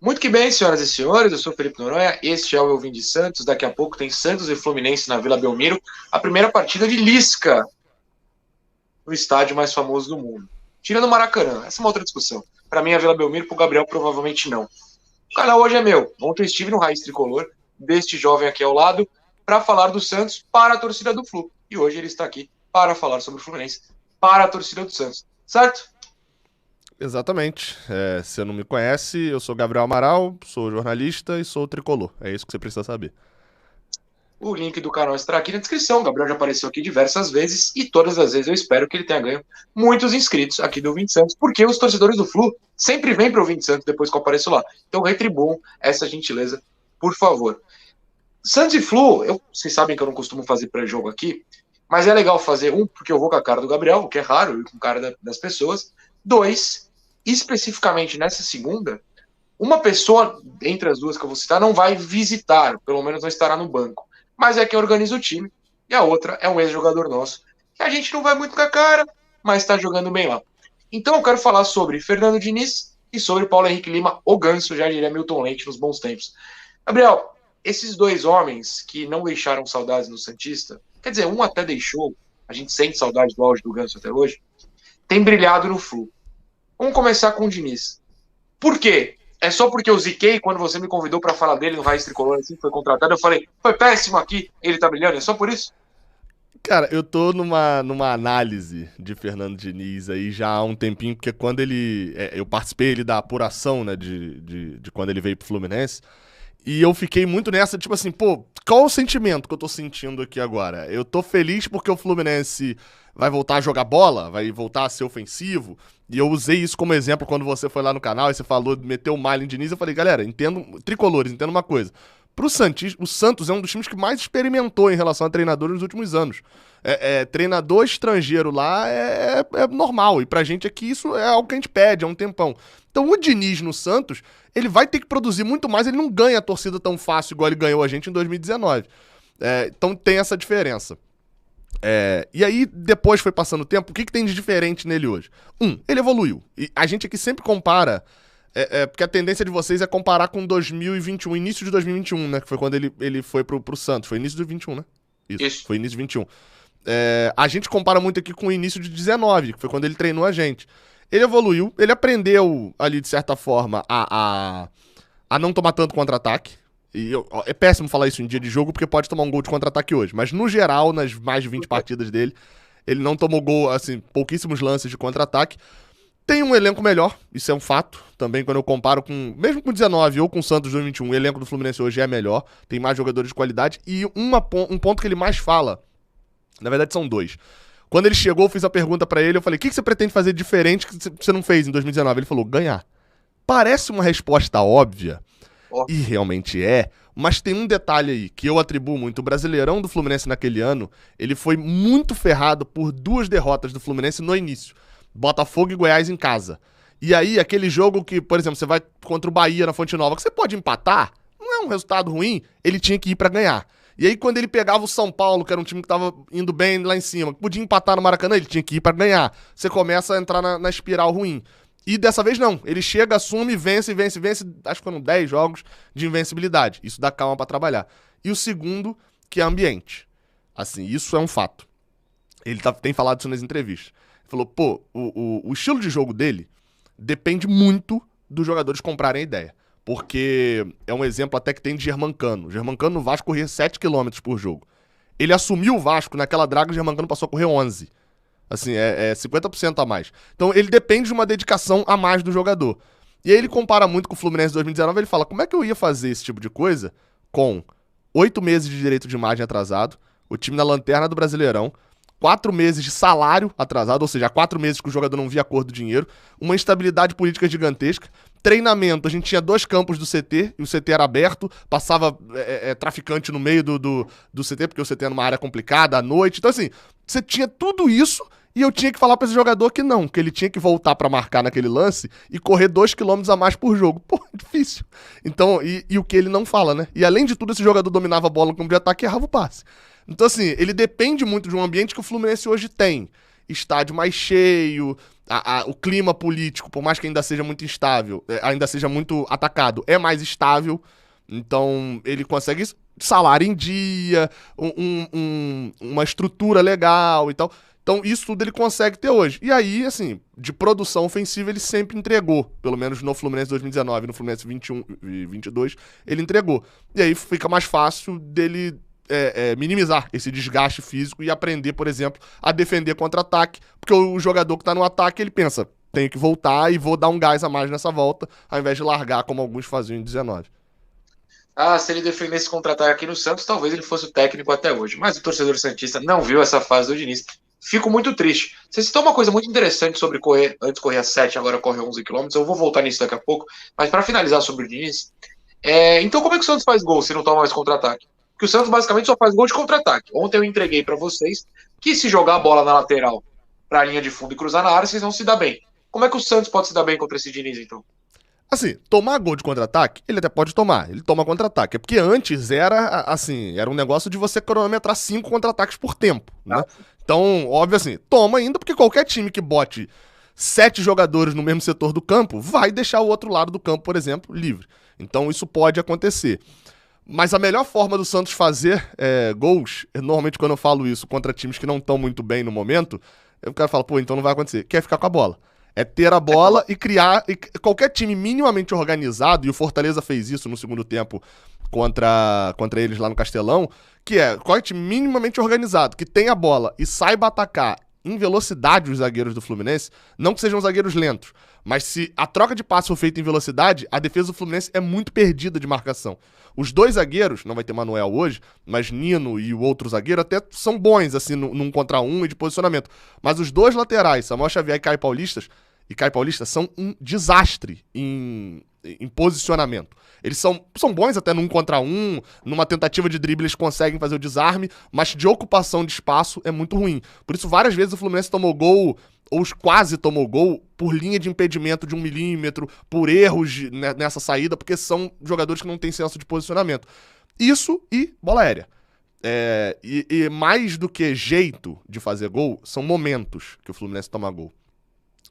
Muito que bem, senhoras e senhores, eu sou Felipe Noronha, este é o Eu Vim de Santos, daqui a pouco tem Santos e Fluminense na Vila Belmiro, a primeira partida de Lisca, no estádio mais famoso do mundo. Tirando o Maracanã, essa é uma outra discussão. Para mim, a Vila Belmiro, para o Gabriel, provavelmente não. O canal hoje é meu, ontem eu estive no Raiz Tricolor, deste jovem aqui ao lado, para falar do Santos para a torcida do Flu. E hoje ele está aqui para falar sobre o Fluminense para a torcida do Santos, certo? Exatamente. Se você não me conhece, eu sou Gabriel Amaral, sou jornalista e sou tricolor. É isso que você precisa saber. O link do canal estará aqui na descrição. O Gabriel já apareceu aqui diversas vezes e todas as vezes eu espero que ele tenha ganho muitos inscritos aqui do 20 Santos, porque os torcedores do Flu sempre vêm para o 20 Santos depois que eu apareço lá. Então retribuam essa gentileza, por favor. Santos e Flu, vocês sabem que eu não costumo fazer pré-jogo aqui, mas é legal fazer porque eu vou com a cara do Gabriel, o que é raro, e com a cara das pessoas. Dois, especificamente nessa segunda, uma pessoa, entre as duas que eu vou citar, não vai visitar, pelo menos não estará no banco. Mas é quem organiza o time. E a outra é um ex-jogador nosso, que a gente não vai muito com a cara, mas está jogando bem lá. Então eu quero falar sobre Fernando Diniz e sobre Paulo Henrique Lima, o Ganso, já diria Milton Leite nos bons tempos. Gabriel, esses dois homens que não deixaram saudades no Santista, quer dizer, um até deixou, a gente sente saudade do auge do Ganso até hoje, tem brilhado no Flu. Vamos começar com o Diniz. Por quê? É só porque eu ziquei quando você me convidou para falar dele no Raiz Tricolor, assim que foi contratado. Eu falei, foi péssimo aqui, ele tá brilhando, é só por isso? Cara, eu tô numa análise de Fernando Diniz aí já há um tempinho, porque quando ele. Eu participei ele da apuração, né, de quando ele veio pro Fluminense. E eu fiquei muito nessa, tipo assim, pô, qual o sentimento que eu tô sentindo aqui agora? Eu tô feliz porque o Fluminense vai voltar a jogar bola, vai voltar a ser ofensivo. E eu usei isso como exemplo quando você foi lá no canal e você falou, meteu o Malin Diniz. Eu falei, galera, entendo, tricolores, entendo uma coisa. Pro Santos, o Santos é um dos times que mais experimentou em relação a treinador nos últimos anos. Treinador estrangeiro lá é normal. E pra gente aqui isso é algo que a gente pede há um tempão. Então o Diniz no Santos, ele vai ter que produzir muito mais. Ele não ganha a torcida tão fácil igual ele ganhou a gente em 2019. Então tem essa diferença. E aí, depois foi passando o tempo, o que tem de diferente nele hoje? Ele evoluiu. E a gente aqui sempre compara. Porque a tendência de vocês é comparar com 2021, início de 2021, né? Que foi quando ele foi pro Santos. Foi início de 21, né? Isso, Isso. foi início de 21. A gente compara muito aqui com o início de 19, que foi quando ele treinou a gente. Ele evoluiu, ele aprendeu ali, de certa forma, a não tomar tanto contra-ataque. É péssimo falar isso em dia de jogo, porque pode tomar um gol de contra-ataque hoje. Mas, no geral, nas mais de 20 partidas dele, ele não tomou gol, assim, pouquíssimos lances de contra-ataque. Tem um elenco melhor, isso é um fato. Também quando eu comparo com, mesmo com o 19 ou com o Santos 2021, o elenco do Fluminense hoje é melhor. Tem mais jogadores de qualidade. E um ponto que ele mais fala, na verdade são dois. Quando ele chegou, eu fiz a pergunta pra ele, eu falei, o que você pretende fazer diferente que você não fez em 2019? Ele falou, ganhar. Parece uma resposta óbvia, Ó, e realmente é, mas tem um detalhe aí que eu atribuo muito. O Brasileirão do Fluminense naquele ano, ele foi muito ferrado por duas derrotas do Fluminense no início. Botafogo e Goiás em casa. E aí, aquele jogo que, por exemplo, você vai contra o Bahia na Fonte Nova, que você pode empatar, não é um resultado ruim, ele tinha que ir pra ganhar. E aí, quando ele pegava o São Paulo, que era um time que tava indo bem lá em cima, que podia empatar no Maracanã, ele tinha que ir pra ganhar. Você começa a entrar na espiral ruim. E dessa vez não. Ele chega, assume, vence. Acho que foram 10 jogos de invencibilidade. Isso dá calma pra trabalhar. E o segundo, que é ambiente. Assim, isso é um fato. Ele tem falado isso nas entrevistas. Ele falou, pô, o estilo de jogo dele depende muito dos jogadores comprarem a ideia. Porque é um exemplo até que tem de Germancano. O Germancano no Vasco corria 7 quilômetros por jogo. Ele assumiu o Vasco, naquela draga o Germancano passou a correr 11. Assim, é 50% a mais. Então ele depende de uma dedicação a mais do jogador. E aí ele compara muito com o Fluminense de 2019, ele fala, como é que eu ia fazer esse tipo de coisa com 8 meses de direito de imagem atrasado, o time na lanterna do Brasileirão, 4 meses de salário atrasado, ou seja, 4 meses que o jogador não via a cor do dinheiro, uma instabilidade política gigantesca, treinamento, a gente tinha 2 campos do CT, e o CT era aberto, passava traficante no meio do CT, porque o CT era uma área complicada, à noite, então assim, você tinha tudo isso, e eu tinha que falar pra esse jogador que não, que ele tinha que voltar pra marcar naquele lance e correr 2 quilômetros a mais por jogo. Pô, difícil. Então, e o que ele não fala, né? E além de tudo, esse jogador dominava a bola no campo de ataque e errava o passe. Então, assim, ele depende muito de um ambiente que o Fluminense hoje tem. estádio mais cheio, o clima político, por mais que ainda seja muito instável, ainda seja muito atacado, é mais estável. Então, ele consegue salário em dia, uma estrutura legal e tal. Então, isso tudo ele consegue ter hoje. E aí, assim, de produção ofensiva, ele sempre entregou. Pelo menos no Fluminense 2019, no Fluminense 21 e 22, ele entregou. E aí fica mais fácil dele minimizar esse desgaste físico e aprender, por exemplo, a defender contra-ataque. Porque o jogador que tá no ataque, ele pensa, tenho que voltar e vou dar um gás a mais nessa volta, ao invés de largar como alguns faziam em 19. Ah, se ele defendesse contra-ataque aqui no Santos, talvez ele fosse o técnico até hoje. Mas o torcedor santista não viu essa fase do Diniz. Fico muito triste. Você citou uma coisa muito interessante sobre correr. Antes corria 7, agora corre 11 quilômetros. Eu vou voltar nisso daqui a pouco. Mas para finalizar sobre o Diniz, então como é que o Santos faz gol se não toma mais contra-ataque? Porque o Santos basicamente só faz gol de contra-ataque. Ontem eu entreguei para vocês que se jogar a bola na lateral para a linha de fundo e cruzar na área, vocês vão se dar bem. Como é que o Santos pode se dar bem contra esse Diniz, então? Assim, tomar gol de contra-ataque, ele até pode tomar, ele toma contra-ataque. É porque antes era, assim, era um negócio de você cronometrar 5 contra-ataques por tempo, né? Então, óbvio assim, toma ainda, porque qualquer time que bote 7 jogadores no mesmo setor do campo vai deixar o outro lado do campo, por exemplo, livre. Então, isso pode acontecer. Mas a melhor forma do Santos fazer gols, normalmente quando eu falo isso contra times que não estão muito bem no momento, o cara fala, pô, então não vai acontecer. Quer ficar com a bola. É ter a bola e criar. E qualquer time minimamente organizado, e o Fortaleza fez isso no segundo tempo contra eles lá no Castelão, que qualquer time minimamente organizado, que tem a bola e saiba atacar em velocidade os zagueiros do Fluminense, não que sejam zagueiros lentos, mas se a troca de passe for feita em velocidade, a defesa do Fluminense é muito perdida de marcação. Os dois zagueiros, não vai ter Manuel hoje, mas Nino e o outro zagueiro até são bons, assim, num contra um e de posicionamento. Mas os dois laterais, Samuel Xavier e Caio Paulista, são um desastre em posicionamento. Eles são bons até num contra um, numa tentativa de drible eles conseguem fazer o desarme, mas de ocupação de espaço é muito ruim. Por isso, várias vezes o Fluminense tomou gol, ou quase tomou gol, por linha de impedimento de 1 milímetro, por erros nessa saída, porque são jogadores que não têm senso de posicionamento. Isso e bola aérea. E mais do que jeito de fazer gol, são momentos que o Fluminense toma gol.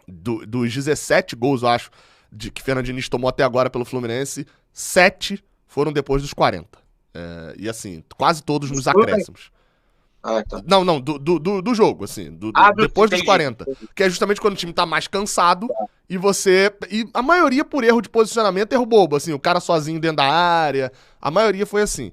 Dos 17 gols, eu acho, que Fernando Diniz tomou até agora pelo Fluminense, 7 foram depois dos 40. E assim, quase todos nos acréscimos. Tá. Não, do jogo, assim, depois dos 40. Que é justamente quando o time tá mais cansado e você... E a maioria por erro de posicionamento, erro bobo, assim, o cara sozinho dentro da área, a maioria foi assim.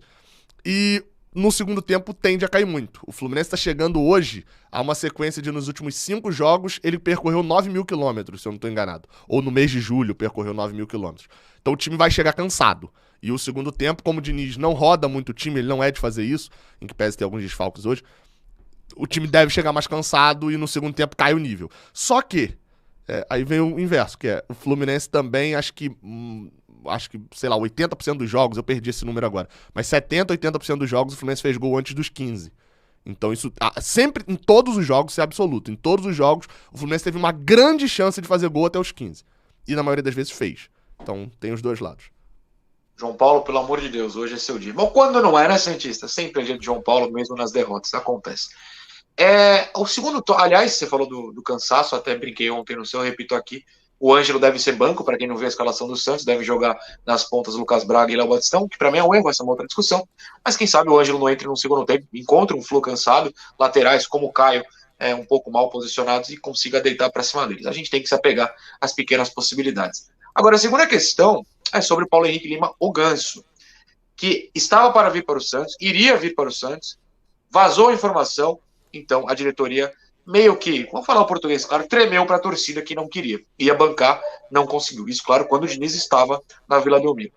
E no segundo tempo tende a cair muito. O Fluminense tá chegando hoje a uma sequência de, nos últimos 5 jogos, ele percorreu 9.000 quilômetros, se eu não tô enganado. Ou no mês de julho percorreu 9.000 quilômetros. Então o time vai chegar cansado. E o segundo tempo, como o Diniz não roda muito o time, ele não é de fazer isso, em que pese ter alguns desfalques hoje, o time deve chegar mais cansado e no segundo tempo cai o nível. Só que, aí vem o inverso, que é o Fluminense também, acho que, sei lá, 80% dos jogos, eu perdi esse número agora, mas 70%, 80% dos jogos o Fluminense fez gol antes dos 15. Então isso, sempre, em todos os jogos, isso é absoluto. Em todos os jogos, o Fluminense teve uma grande chance de fazer gol até os 15. E na maioria das vezes fez. Então tem os dois lados. João Paulo, pelo amor de Deus, hoje é seu dia. Bom, quando não é, né, Santista? Sempre é dia de João Paulo, mesmo nas derrotas, acontece. O segundo, aliás, você falou do cansaço, até brinquei ontem no seu, eu repito aqui, o Ângelo deve ser banco, para quem não vê a escalação do Santos, deve jogar nas pontas Lucas Braga e Léo Batistão, que para mim é um erro, essa é uma outra discussão, mas quem sabe o Ângelo não entre no segundo tempo, encontre um Flu cansado, laterais como o Caio, um pouco mal posicionados e consiga deitar para cima deles. A gente tem que se apegar às pequenas possibilidades. Agora, a segunda questão é sobre o Paulo Henrique Lima, o Ganso, que estava para vir para o Santos, iria vir para o Santos, vazou a informação, então a diretoria meio que, vamos falar o português, claro, tremeu para a torcida que não queria. Ia bancar, não conseguiu. Isso, claro, quando o Diniz estava na Vila Belmiro.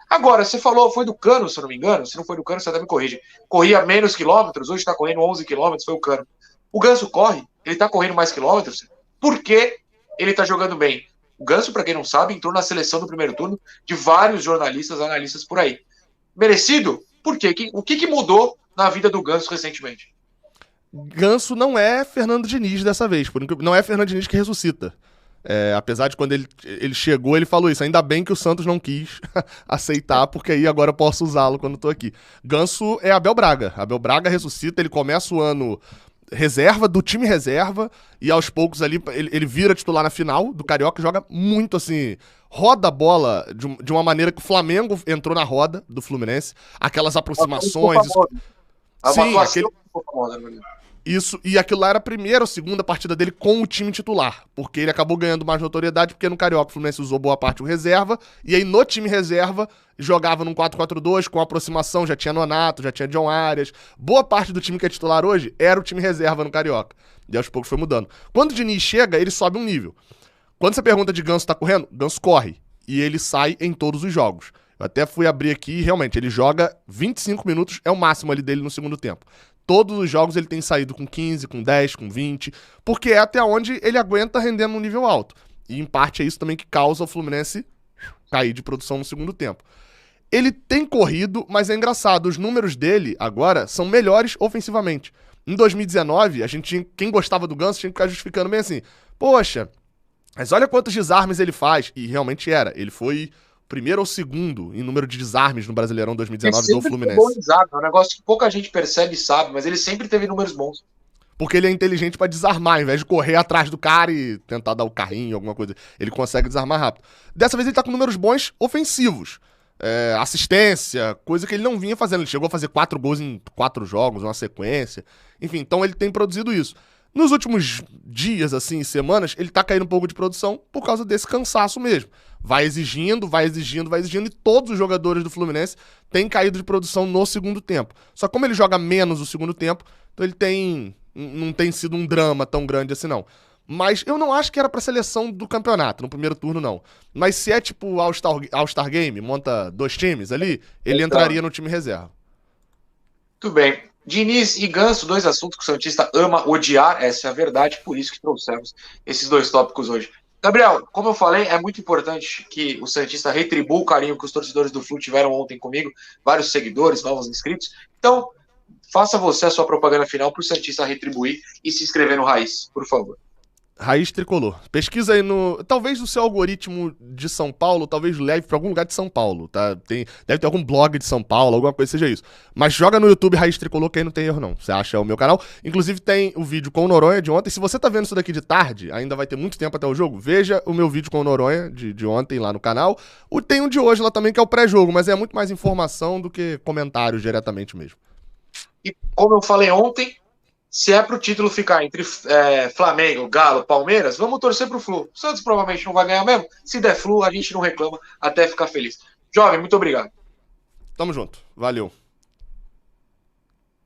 Agora, você falou, foi do Cano, se eu não me engano, se não foi do Cano, você até me corrige. Corria menos quilômetros, hoje está correndo 11 quilômetros, foi o Cano. O Ganso corre, ele está correndo mais quilômetros, porque ele está jogando bem. O Ganso, para quem não sabe, entrou na seleção do primeiro turno de vários jornalistas, analistas por aí. Merecido? Por quê? O que mudou na vida do Ganso recentemente? Ganso não é Fernando Diniz dessa vez, não é Fernando Diniz que ressuscita. Apesar de quando ele chegou, ele falou isso. Ainda bem que o Santos não quis aceitar, porque aí agora eu posso usá-lo quando eu tô aqui. Ganso é Abel Braga. Abel Braga ressuscita, ele começa o ano reserva, do time reserva, e aos poucos ali ele vira titular na final do Carioca, joga muito assim, roda a bola de uma maneira que o Flamengo entrou na roda do Fluminense, aquelas aproximações. Sim, isso, e aquilo lá era a primeira ou segunda partida dele com o time titular, porque ele acabou ganhando mais notoriedade, porque no Carioca o Fluminense usou boa parte o reserva, e aí no time reserva jogava num 4-4-2 com aproximação, já tinha Nonato, já tinha John Arias, boa parte do time que é titular hoje era o time reserva no Carioca, e aos poucos foi mudando. Quando o Diniz chega, ele sobe um nível. Quando você pergunta de Ganso tá correndo, Ganso corre, e ele sai em todos os jogos. Eu até fui abrir aqui e realmente ele joga 25 minutos, é o máximo ali dele no segundo tempo. Todos os jogos ele tem saído com 15, com 10, com 20, porque é até onde ele aguenta rendendo um nível alto. E em parte é isso também que causa o Fluminense cair de produção no segundo tempo. Ele tem corrido, mas é engraçado, os números dele agora são melhores ofensivamente. Em 2019, quem gostava do Ganso tinha que ficar justificando bem assim, poxa, mas olha quantos desarmes ele faz. E realmente era, ele foi primeiro ou segundo em número de desarmes no Brasileirão 2019 do Fluminense. É um negócio que pouca gente percebe e sabe, mas ele sempre teve números bons. Porque ele é inteligente pra desarmar, ao invés de correr atrás do cara e tentar dar o carrinho, alguma coisa. Ele consegue desarmar rápido. Dessa vez ele tá com números bons ofensivos. Assistência, coisa que ele não vinha fazendo. Ele chegou a fazer 4 gols em 4 jogos, uma sequência. Enfim, então ele tem produzido isso. Nos últimos dias, assim, semanas, ele tá caindo um pouco de produção por causa desse cansaço mesmo. Vai exigindo, e todos os jogadores do Fluminense têm caído de produção no segundo tempo. Só que como ele joga menos o segundo tempo, então não tem sido um drama tão grande assim, não. Mas eu não acho que era pra seleção do campeonato, no primeiro turno, não. Mas se é tipo All-Star Game, monta 2 times ali, ele entraria no time reserva. Tudo bem. Diniz e Ganso, 2 assuntos que o Santista ama odiar, essa é a verdade, por isso que trouxemos esses 2 tópicos hoje. Gabriel, como eu falei, é muito importante que o Santista retribua o carinho que os torcedores do Flu tiveram ontem comigo, vários seguidores, novos inscritos. Então, faça você a sua propaganda final para o Santista retribuir e se inscrever no Raiz, por favor. Raiz Tricolor. Pesquisa aí talvez o seu algoritmo de São Paulo, talvez leve pra algum lugar de São Paulo, tá? Deve ter algum blog de São Paulo, alguma coisa seja isso. Mas joga no YouTube Raiz Tricolor, que aí não tem erro não. Você acha o meu canal. Inclusive tem o vídeo com o Noronha de ontem. Se você tá vendo isso daqui de tarde, ainda vai ter muito tempo até o jogo, veja o meu vídeo com o Noronha de ontem lá no canal. Tem um de hoje lá também, que é o pré-jogo, mas é muito mais informação do que comentários diretamente mesmo. E como eu falei ontem, se é pro título ficar entre Flamengo, Galo, Palmeiras, vamos torcer pro Flu. O Santos provavelmente não vai ganhar mesmo. Se der Flu, a gente não reclama até ficar feliz. Jovem, muito obrigado. Tamo junto. Valeu.